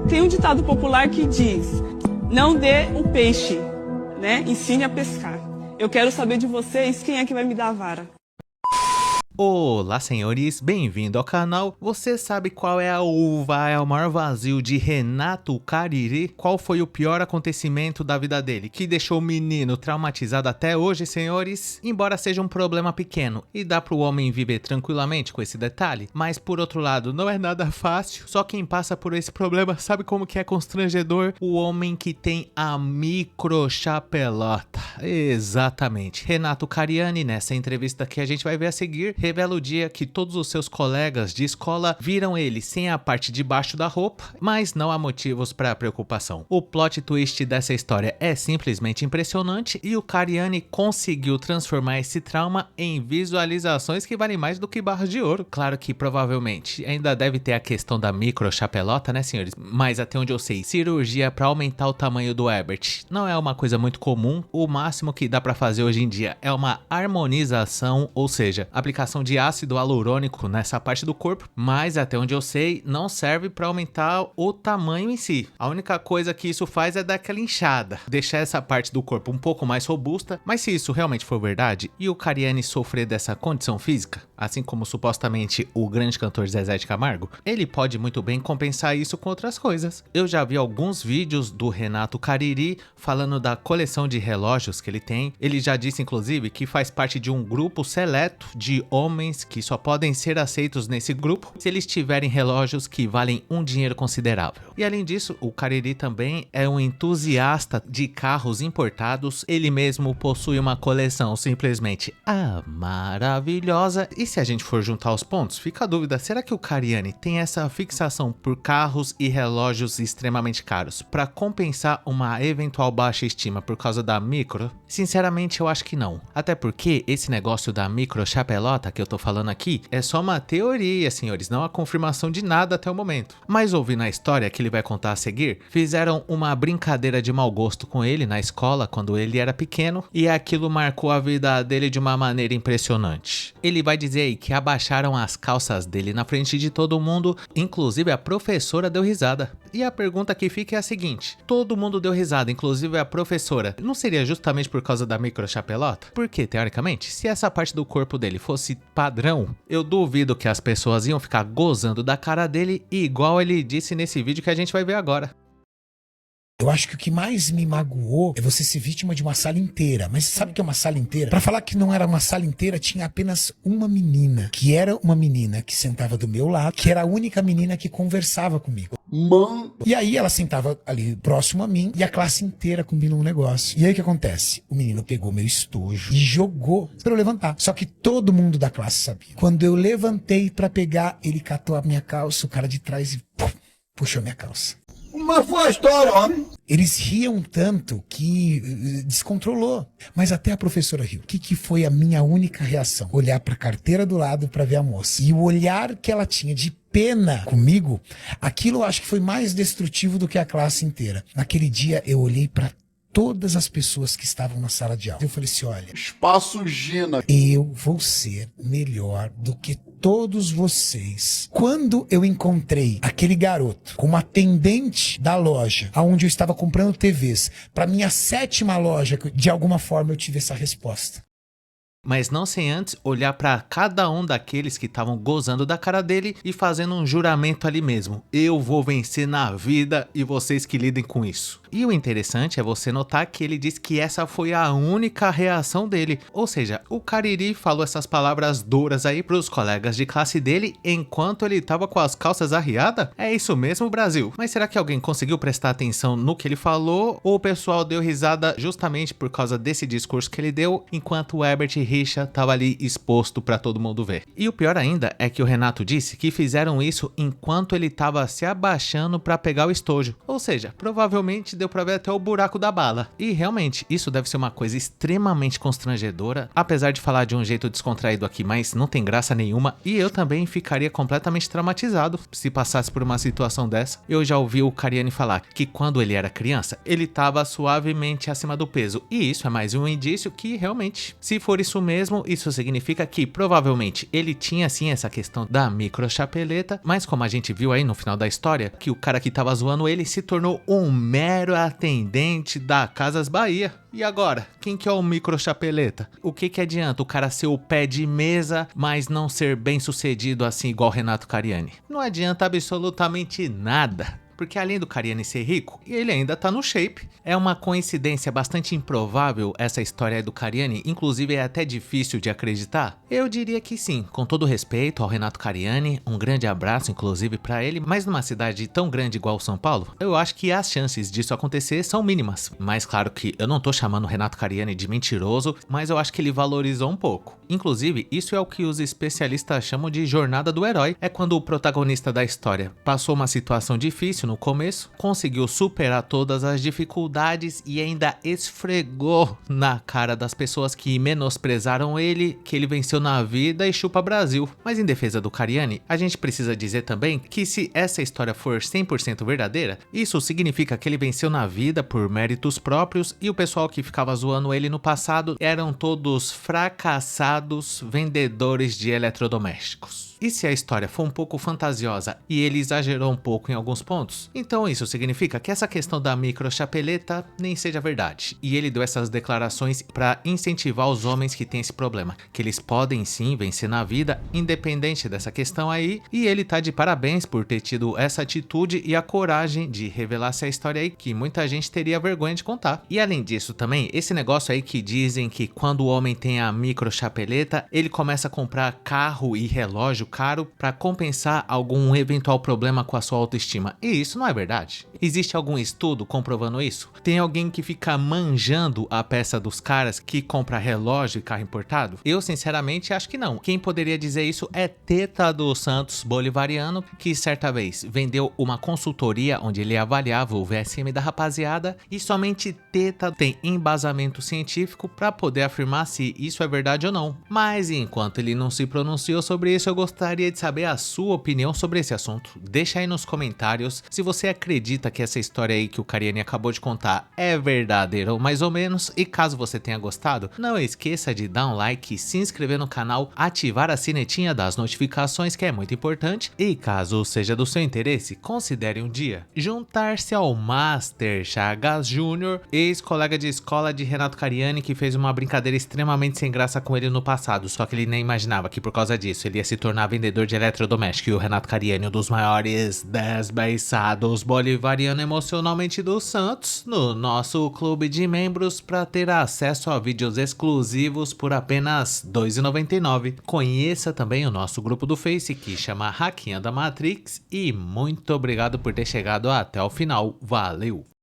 Tem um ditado popular que diz: não dê o peixe, né? Ensine a pescar. Eu quero saber de vocês quem é que vai me dar a vara. Olá, senhores, bem-vindo ao canal. Você sabe qual é o maior vazio de Renato Cariri? Qual foi o pior acontecimento da vida dele, que deixou o menino traumatizado até hoje, senhores? Embora seja um problema pequeno e dá para o homem viver tranquilamente com esse detalhe, mas por outro lado não é nada fácil. Só quem passa por esse problema sabe como que é constrangedor. O homem que tem a microchapelota. Exatamente. Renato Cariani, nessa entrevista que a gente vai ver a seguir, revela o dia que todos os seus colegas de escola viram ele sem a parte de baixo da roupa, mas não há motivos para preocupação. O plot twist dessa história é simplesmente impressionante e o Cariani conseguiu transformar esse trauma em visualizações que valem mais do que barras de ouro. Claro que provavelmente ainda deve ter a questão da microchapelota, né, senhores? Mas até onde eu sei, cirurgia para aumentar o tamanho do Herbert não é uma coisa muito comum. O máximo que dá para fazer hoje em dia é uma harmonização, ou seja, aplicação de ácido hialurônico nessa parte do corpo, mas até onde eu sei não serve para aumentar o tamanho em si. A única coisa que isso faz é dar aquela inchada, deixar essa parte do corpo um pouco mais robusta. Mas se isso realmente for verdade e o Cariani sofrer dessa condição física, assim como supostamente o grande cantor Zezé de Camargo, ele pode muito bem compensar isso com outras coisas. Eu já vi alguns vídeos do Renato Cariri falando da coleção de relógios que ele tem. Ele já disse inclusive que faz parte de um grupo seleto de homens que só podem ser aceitos nesse grupo se eles tiverem relógios que valem um dinheiro considerável. E além disso, o Cariri também é um entusiasta de carros importados. Ele mesmo possui uma coleção simplesmente maravilhosa. E se a gente for juntar os pontos, fica a dúvida, será que o Cariani tem essa fixação por carros e relógios extremamente caros para compensar uma eventual baixa estima por causa da micro? Sinceramente, eu acho que não. Até porque esse negócio da microchapelota que eu tô falando aqui é só uma teoria, senhores, não a confirmação de nada até o momento. Mas ouvindo a história que ele vai contar a seguir, fizeram uma brincadeira de mau gosto com ele na escola quando ele era pequeno e aquilo marcou a vida dele de uma maneira impressionante. Ele vai dizer aí que abaixaram as calças dele na frente de todo mundo, inclusive a professora deu risada. E a pergunta que fica é a seguinte: todo mundo deu risada, inclusive a professora. Não seria justamente por causa da microchapelota? Porque, teoricamente, se essa parte do corpo dele fosse padrão, eu duvido que as pessoas iam ficar gozando da cara dele, igual ele disse nesse vídeo que a gente vai ver agora. Eu acho que o que mais me magoou é você ser vítima de uma sala inteira. Mas sabe o que é uma sala inteira? Pra falar que não era uma sala inteira, tinha apenas uma menina. Que era uma menina que sentava do meu lado, que era a única menina que conversava comigo. Mano. E aí ela sentava ali próximo a mim e a classe inteira combinou um negócio. E aí o que acontece? O menino pegou meu estojo e jogou pra eu levantar. Só que todo mundo da classe sabia. Quando eu levantei pra pegar, ele catou a minha calça, o cara de trás e puxou minha calça. Mas foi a história, homem. Eles riam tanto que descontrolou. Mas até a professora riu. O que foi a minha única reação? Olhar pra carteira do lado pra ver a moça. E o olhar que ela tinha de pena comigo, aquilo eu acho que foi mais destrutivo do que a classe inteira. Naquele dia eu olhei pra todas as pessoas que estavam na sala de aula. Eu falei assim, olha, Espaço Gina. eu vou ser melhor do que todos vocês. Quando eu encontrei aquele garoto com uma atendente da loja onde eu estava comprando TVs para minha 7ª loja, de alguma forma eu tive essa resposta. Mas não sem antes olhar para cada um daqueles que estavam gozando da cara dele e fazendo um juramento ali mesmo: eu vou vencer na vida e vocês que lidem com isso. E o interessante é você notar que ele disse que essa foi a única reação dele. Ou seja, o Cariri falou essas palavras duras aí pros colegas de classe dele enquanto ele tava com as calças arriadas? É isso mesmo, Brasil. Mas será que alguém conseguiu prestar atenção no que ele falou? Ou o pessoal deu risada justamente por causa desse discurso que ele deu, enquanto o Herbert Richa tava ali exposto pra todo mundo ver? E o pior ainda é que o Renato disse que fizeram isso enquanto ele tava se abaixando pra pegar o estojo. Ou seja, provavelmente deu pra ver até o buraco da bala. E realmente, isso deve ser uma coisa extremamente constrangedora, apesar de falar de um jeito descontraído aqui, mas não tem graça nenhuma. E eu também ficaria completamente traumatizado se passasse por uma situação dessa. Eu já ouvi o Cariani falar que quando ele era criança, ele tava suavemente acima do peso. E isso é mais um indício que realmente, se for isso isso mesmo, isso significa que provavelmente ele tinha sim essa questão da microchapeleta, mas como a gente viu aí no final da história, que o cara que tava zoando ele se tornou um mero atendente da Casas Bahia. E agora, quem que é o microchapeleta? O que adianta o cara ser o pé de mesa, mas não ser bem sucedido assim igual Renato Cariani? Não adianta absolutamente nada. Porque além do Cariani ser rico, ele ainda tá no shape. É uma coincidência bastante improvável essa história aí do Cariani, inclusive é até difícil de acreditar. Eu diria que sim, com todo respeito ao Renato Cariani, um grande abraço inclusive pra ele, mas numa cidade tão grande igual São Paulo, eu acho que as chances disso acontecer são mínimas. Mas claro que eu não tô chamando o Renato Cariani de mentiroso, mas eu acho que ele valorizou um pouco. Inclusive, isso é o que os especialistas chamam de jornada do herói. É quando o protagonista da história passou uma situação difícil no começo, conseguiu superar todas as dificuldades e ainda esfregou na cara das pessoas que menosprezaram ele, que ele venceu na vida e chupa Brasil. Mas em defesa do Cariani, a gente precisa dizer também que se essa história for 100% verdadeira, isso significa que ele venceu na vida por méritos próprios e o pessoal que ficava zoando ele no passado eram todos fracassados vendedores de eletrodomésticos. E se a história for um pouco fantasiosa e ele exagerou um pouco em alguns pontos, então isso significa que essa questão da microchapeleta nem seja verdade. E ele deu essas declarações para incentivar os homens que têm esse problema, que eles podem sim vencer na vida, independente dessa questão aí, e ele tá de parabéns por ter tido essa atitude e a coragem de revelar essa história aí que muita gente teria vergonha de contar. E além disso também, esse negócio aí que dizem que quando o homem tem a microchapeleta, ele começa a comprar carro e relógio caro para compensar algum eventual problema com a sua autoestima. E isso não é verdade. Existe algum estudo comprovando isso? Tem alguém que fica manjando a peça dos caras que compra relógio e carro importado? Eu sinceramente acho que não. Quem poderia dizer isso é Teta dos Santos Bolivariano, que certa vez vendeu uma consultoria onde ele avaliava o VSM da rapaziada e somente Teta tem embasamento científico para poder afirmar se isso é verdade ou não. Mas enquanto ele não se pronunciou sobre isso, eu gostaria de saber a sua opinião sobre esse assunto. Deixa aí nos comentários se você acredita que essa história aí que o Cariani acabou de contar é verdadeira ou mais ou menos. E caso você tenha gostado, não esqueça de dar um like, se inscrever no canal, ativar a sinetinha das notificações, que é muito importante. E caso seja do seu interesse, considere um dia juntar-se ao Master Chagas Júnior, ex-colega de escola de Renato Cariani, que fez uma brincadeira extremamente sem graça com ele no passado, só que ele nem imaginava que por causa disso ele ia se tornar vendedor de eletrodoméstico. E o Renato Cariani, um dos maiores 10 beiçados bolivariano emocionalmente do Santos, no nosso clube de membros para ter acesso a vídeos exclusivos por apenas R$ 2,99. Conheça também o nosso grupo do Face que chama Hackinha da Matrix e muito obrigado por ter chegado até o final. Valeu!